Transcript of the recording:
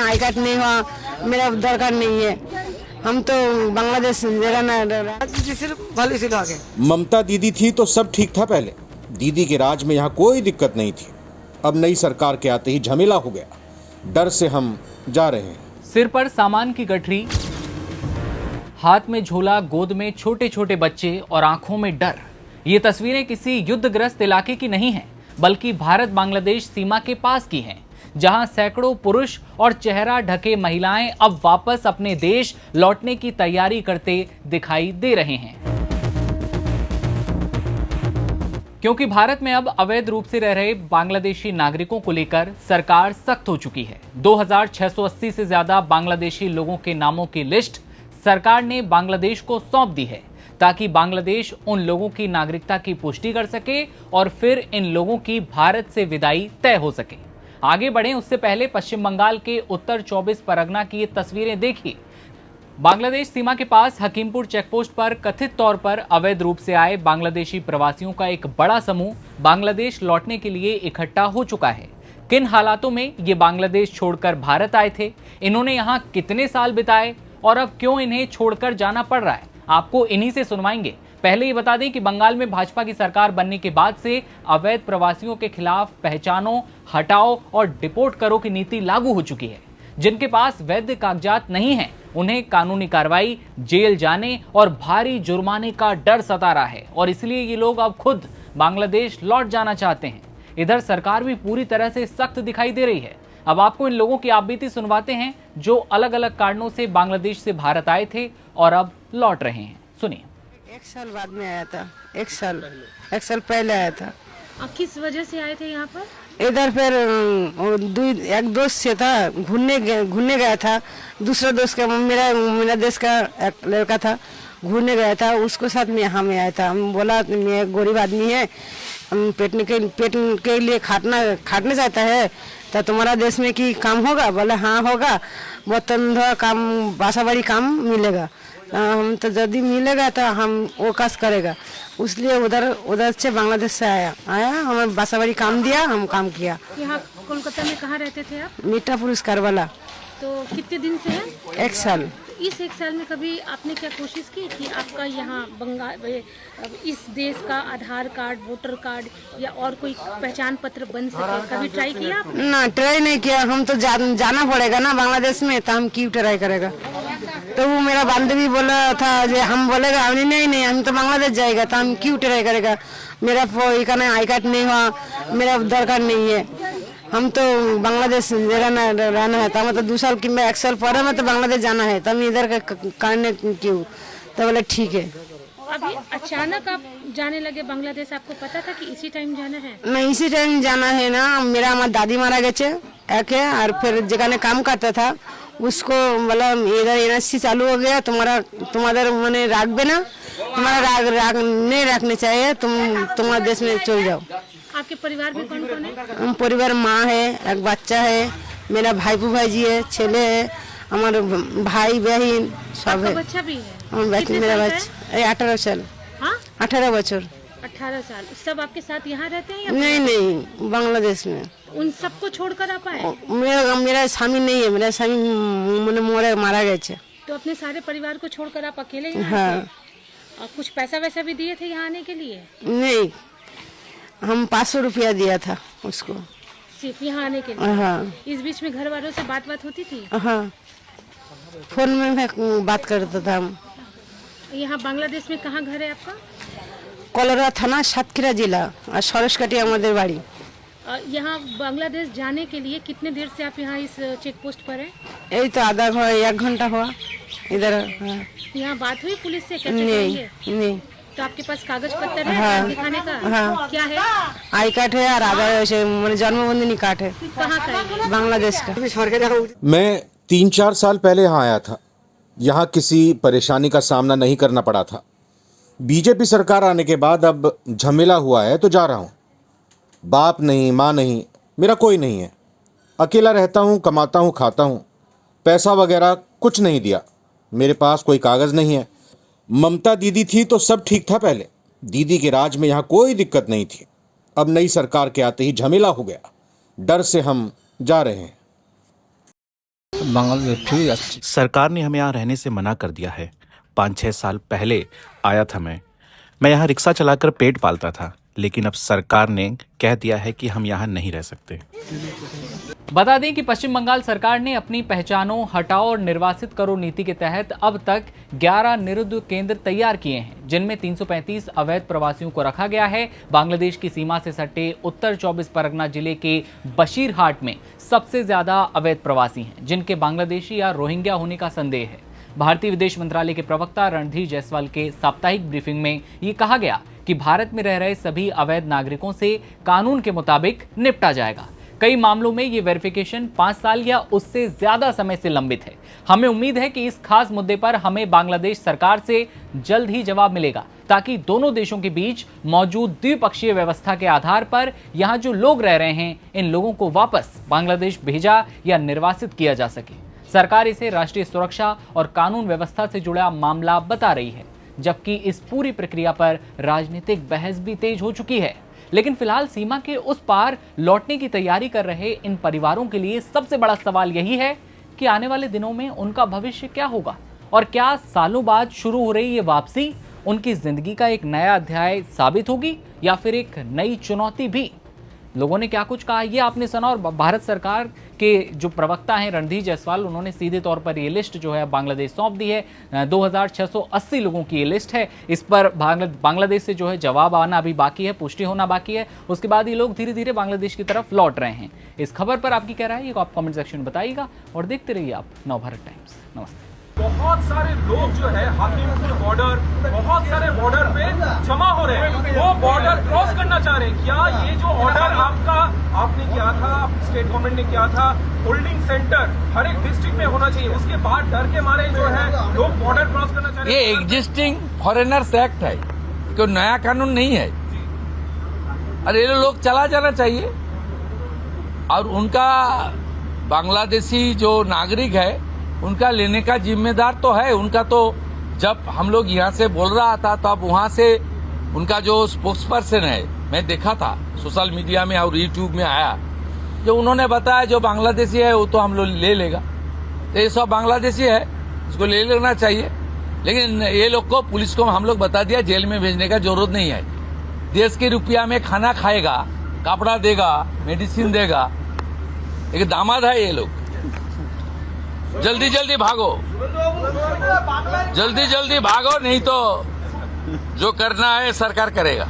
I card नहीं हुआ, मेरा दरकार नहीं है, हम तो बांग्लादेश सिर्फ आगे। ममता दीदी थी तो सब ठीक था पहले, दीदी के राज में यहाँ कोई दिक्कत नहीं थी। अब नई सरकार के आते ही झमेला हो गया, डर से हम जा रहे हैं। सिर पर सामान की गठरी, हाथ में झोला, गोद में छोटे छोटे बच्चे और आंखों में डर। ये तस्वीरें किसी युद्धग्रस्त इलाके की नहीं हैं, बल्कि भारत बांग्लादेश सीमा के पास की हैं, जहां सैकड़ों पुरुष और चेहरा ढके महिलाएं अब वापस अपने देश लौटने की तैयारी करते दिखाई दे रहे हैं। क्योंकि भारत में अब अवैध रूप से रह रहे बांग्लादेशी नागरिकों को लेकर सरकार सख्त हो चुकी है। 2680 से ज्यादा बांग्लादेशी लोगों के नामों की लिस्ट सरकार ने बांग्लादेश को सौंप दी है, ताकि बांग्लादेश उन लोगों की नागरिकता की पुष्टि कर सके और फिर इन लोगों की भारत से विदाई तय हो सके। आगे बढ़ें उससे पहले पश्चिम बंगाल के उत्तर 24 परगना की ये तस्वीरें देखिए। बांग्लादेश सीमा के पास हकीमपुर चेकपोस्ट पर कथित तौर पर अवैध रूप से आए बांग्लादेशी प्रवासियों का एक बड़ा समूह बांग्लादेश लौटने के लिए इकट्ठा हो चुका है। किन हालातों में ये बांग्लादेश छोड़कर भारत आए थे, इन्होंने यहाँ कितने साल बिताए और अब क्यों इन्हें छोड़कर जाना पड़ रहा है, आपको इन्हीं से सुनवाएंगे। पहले ये बता दें कि बंगाल में भाजपा की सरकार बनने के बाद से अवैध प्रवासियों के खिलाफ पहचानो, हटाओ और डिपोर्ट करो की नीति लागू हो चुकी है। जिनके पास वैध कागजात नहीं है उन्हें कानूनी कार्रवाई, जेल जाने और भारी जुर्माने का डर सता रहा है और इसलिए ये लोग अब खुद बांग्लादेश लौट जाना चाहते हैं। इधर सरकार भी पूरी तरह से सख्त दिखाई दे रही है। अब आपको इन लोगों की आपबीती सुनवाते हैं जो अलग अलग कारणों से बांग्लादेश से भारत आए थे और अब लौट रहे हैं। सुनिए। 1 साल बाद में आया था, 1 साल पहले आया था। किस वजह से आए थे यहाँ पर? इधर फिर एक दोस्त से था, घूमने गया था। दूसरा दोस्त का मेरा देश का एक लड़का था, घूमने गया था, उसको साथ में यहाँ में आया था। हम बोला मैं गरीब आदमी है, हम पेट के लिए खाटने चाहता है, तो तुम्हारा देश में की काम होगा? बोला हाँ होगा, बहुत काम बासा बाड़ी काम मिलेगा, हम तो यदि मिलेगा तो हम वो काज करेगा। इसलिए उधर से बांग्लादेश से आया हमें बासाबाड़ी काम दिया, हम काम किया। यहाँ कोलकाता में कहाँ रहते थे आप? मीठापुर कारवाला। तो कितने दिन से है? 1 साल। इस 1 साल में कभी आपने क्या कोशिश की कि आपका यहाँ बंगाल इस देश का आधार कार्ड, वोटर कार्ड या और कोई पहचान पत्र बन सके, कभी ट्राई किया आपने? ना, ट्राई नहीं किया। हम तो जाना पड़ेगा ना बांग्लादेश में, तो हम क्यों ट्राई करेगा? तो वो मेरा बांधवी बोला था जो हम बोलेगा हमने नहीं हम तो बांग्लादेश जाएगा, तो हम क्यों ट्राई करेगा? मेरा आई कार्ड नहीं हुआ, मेरा दरकार नहीं है, हम तो बांग्लादेश रहना है। तो मतलब 2 साल की 1 साल पहले में तो बांग्लादेश जाना है, तो हम इधर करने क्यों? तो बोले ठीक है। अभी अचानक आप जाने लगे बांग्लादेश, आपको पता था कि इसी टाइम जाना है? नहीं, इसी टाइम जाना है ना। मेरा हमारा दादी मारा गए एक है, और फिर जगह ने काम करता था उसको बोला इधर एनआरसी चालू हो गया, तुम्हारे मैंने राखबे ना, तुम्हारा राग नहीं रखने चाहिए, तुम्हारे देश में चल जाओ। आपके परिवार में कौन कौन है? हम परिवार माँ है, एक बच्चा है, मेरा भाईजी है, छेले है, हमारे भाई बहन सब है। बच्चा भी है? मेरा बच्चा 18 साल। हाँ, 18 बच्चों। 18 साल। सब आपके साथ यहाँ रहते हैं या? नहीं, बांग्लादेश में। उन सबको छोड़कर आप आए? मेरा स्वामी नहीं है, मेरा स्वामी मैंने मारा गया। तो अपने सारे परिवार को छोड़कर आप अकेले यहाँ? हाँ। और कुछ पैसा वैसा भी दिए थे यहाँ आने के लिए? नहीं, हम 500 रुपया दिया था उसको, सिर्फ यहाँ आने के लिए? हाँ। इस बीच में घर वालों से बात होती थी? हाँ, फोन में मैं बात करता था। हम यहाँ बांग्लादेश में कहाँ घर है आपका? कलरा थाना, सातक्षीरा जिला, और सरसकाटी हमारे बाड़ी। यहाँ बांग्लादेश जाने के लिए कितने देर से आप यहाँ इस चेक पोस्ट पर हैं? यही तो 1 घंटा हुआ इधर। हाँ। यहाँ बात हुई पुलिस से? क्या नहीं। तो आपके पास कागज पत्र है? हाँ। दिखाने का? हाँ। क्या है? आई कार्ड है और आधार मैंने जन्मबंधनी कार्ड है। कहाँ का है? बांग्लादेश का। मैं 3-4 साल पहले यहाँ आया था, यहाँ किसी परेशानी का सामना नहीं करना पड़ा था। बीजेपी सरकार आने के बाद अब झमेला हुआ है तो जा रहा हूँ। बाप नहीं, माँ नहीं, मेरा कोई नहीं है, अकेला रहता हूँ, कमाता हूँ, खाता हूँ, पैसा वगैरह कुछ नहीं दिया, मेरे पास कोई कागज़ नहीं है। ममता दीदी थी तो सब ठीक था पहले, दीदी के राज में यहाँ कोई दिक्कत नहीं थी। अब नई सरकार के आते ही झमेला हो गया, डर से हम जा रहे हैं। बांग्लादेश ठीक अच्छी। सरकार ने हमें यहाँ रहने से मना कर दिया है। 5-6 साल पहले आया था मैं यहाँ रिक्शा चलाकर पेट पालता था, लेकिन अब सरकार ने कह दिया है कि हम यहाँ नहीं रह सकते। बता दें कि पश्चिम बंगाल सरकार ने अपनी पहचानो, हटाओ और निर्वासित करो नीति के तहत अब तक 11 निरुद्ध केंद्र तैयार किए हैं, जिनमें 335 अवैध प्रवासियों को रखा गया है। बांग्लादेश की सीमा से सटे उत्तर 24 परगना जिले के बशीरहाट में सबसे ज्यादा अवैध प्रवासी हैं, जिनके बांग्लादेशी या रोहिंग्या होने का संदेह है। भारतीय विदेश मंत्रालय के प्रवक्ता रणधीर जायसवाल के साप्ताहिक ब्रीफिंग में ये कहा गया कि भारत में रह रहे सभी अवैध नागरिकों से कानून के मुताबिक निपटा जाएगा। कई मामलों में ये वेरिफिकेशन 5 साल या उससे ज्यादा समय से लंबित है। हमें उम्मीद है कि इस खास मुद्दे पर हमें बांग्लादेश सरकार से जल्द ही जवाब मिलेगा, ताकि दोनों देशों के बीच मौजूद द्विपक्षीय व्यवस्था के आधार पर यहाँ जो लोग रह रहे हैं, इन लोगों को वापस बांग्लादेश भेजा या निर्वासित किया जा सके। सरकार इसे राष्ट्रीय सुरक्षा और कानून व्यवस्था से जुड़ा मामला बता रही है, जबकि इस पूरी प्रक्रिया पर राजनीतिक बहस भी तेज हो चुकी है। लेकिन फिलहाल सीमा के उस पार लौटने की तैयारी कर रहे इन परिवारों के लिए सबसे बड़ा सवाल यही है कि आने वाले दिनों में उनका भविष्य क्या होगा, और क्या सालों बाद शुरू हो रही ये वापसी उनकी जिंदगी का एक नया अध्याय साबित होगी या फिर एक नई चुनौती भी। लोगों ने क्या कुछ कहा ये आपने सुना, और भारत सरकार के जो प्रवक्ता हैं रणधीर जायसवाल, उन्होंने सीधे तौर पर ये लिस्ट जो है बांग्लादेश सौंप दी है। 2680 लोगों की ये लिस्ट है। इस पर बांग्लादेश से जो है जवाब आना अभी बाकी है, पुष्टि होना बाकी है। उसके बाद ये लोग धीरे धीरे बांग्लादेश की तरफ लौट रहे हैं। इस खबर पर आपकी क्या राय है, आप कमेंट सेक्शन में बताइएगा और देखते रहिए आप नवभारत टाइम्स। नमस्ते। बहुत सारे लोग जो है हाथीपुर बॉर्डर, बहुत सारे बॉर्डर पे जमा हो रहे हैं, वो बॉर्डर क्रॉस करना चाह रहे हैं। क्या ये जो ऑर्डर आपने किया था, स्टेट गवर्नमेंट ने किया था, होल्डिंग सेंटर हर एक डिस्ट्रिक्ट में होना चाहिए, उसके बाद डर के मारे जो है लोग बॉर्डर क्रॉस करना चाह रहे हैं? ये एग्जिस्टिंग फॉरेनर्स एक्ट है, कोई नया कानून नहीं है। अरे ये लोग चला जाना चाहिए, और उनका बांग्लादेशी जो नागरिक है उनका लेने का जिम्मेदार तो है उनका। तो जब हम लोग यहाँ से बोल रहा था तब वहाँ से उनका जो स्पोक्स पर्सन है, मैं देखा था सोशल मीडिया में और यूट्यूब में आया, जो उन्होंने बताया जो बांग्लादेशी है वो तो हम लोग ले लेगा। तो ये सब बांग्लादेशी है, इसको ले लेना चाहिए। लेकिन ये लोग को, पुलिस को हम लोग बता दिया जेल में भेजने का जरूरत नहीं है। देश के रुपया में खाना खाएगा, कपड़ा देगा, मेडिसिन देगा। एक दामाद है ये लोग। जल्दी जल्दी भागो, जल्दी जल्दी भागो, नहीं तो जो करना है सरकार करेगा।